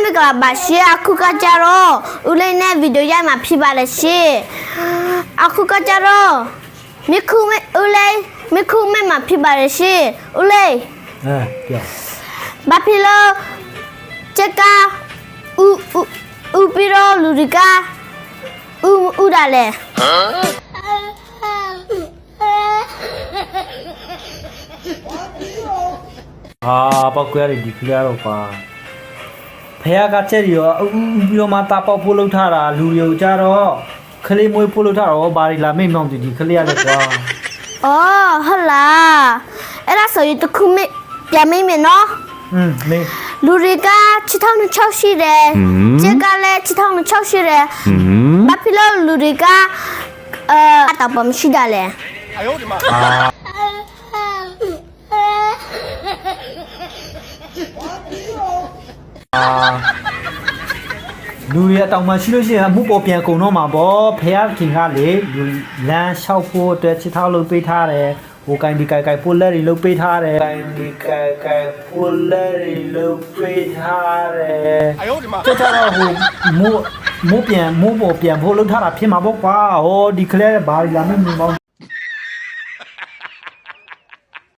မင်္ဂလာပါရှင်အခုကကြတော့ဦးလေးနဲ့ဗီဒီယိုရိုက်မှာဖြစ်ပါလေရှင်အခုကကြတော့မိခုမဲဦးလေးမိခုမဲမှာဖြစ်ပါလေရှင်ဦးလေးပြောဘာဖြစ်လို့ချက်ကဦးပြီးတော့လူတွေကဦးဒါလဲပေါက်ကွဲရဒီကလေးတော့ပါဖះကချက်ရောပြီးတော့မှတာပေါက်ဖို့လှုပ်ထားတာလူတွေကိုကြတော့ခလေးမွေးဖို့လှုပ်ထားတော့ဘာလာမေ့မြောင်ဒီခလေးရတယ်ကွာအော်ဟုတ်လားအဲ့ဒါဆိုရင်တခုမေ့ပြန်မေ့မယ်နော်မေ့လူတွေကချစ်ထောင်းနဲ့6ရှိတယ်ချက်ကလည်းချစ်ထောင်းနဲ့6ရှိတယ်ဘာဖြစ်လို့လူတွေကအတော့မရှိတာလဲ哎呦我的妈လူရတောင်မှရှိလို့ရှိရင်အမှုပေါ်ပြန်ကုန်တော့မှာပေါ့ဖះခင်ကလေလူလမ်းလျှောက်ဖို့အတွက်ချစ်ထောက်လုပ်ပေးထားတယ်ဟိုကိုင်းဒီကိုင်ပိုလက်တွေလုပ်ပေးထားတယ်ကိုင်းဒီကိုင်ပိုလက်တွေလုပ်ပေးထားတယ်哎呦我的妈这တော့ဟိုမိုးပေါ်ပြန်ဖို့လုပ်ထားတာဖြစ်မှာပေါ့ကွာဟောဒီကလေးဘာလာမင်းမောင်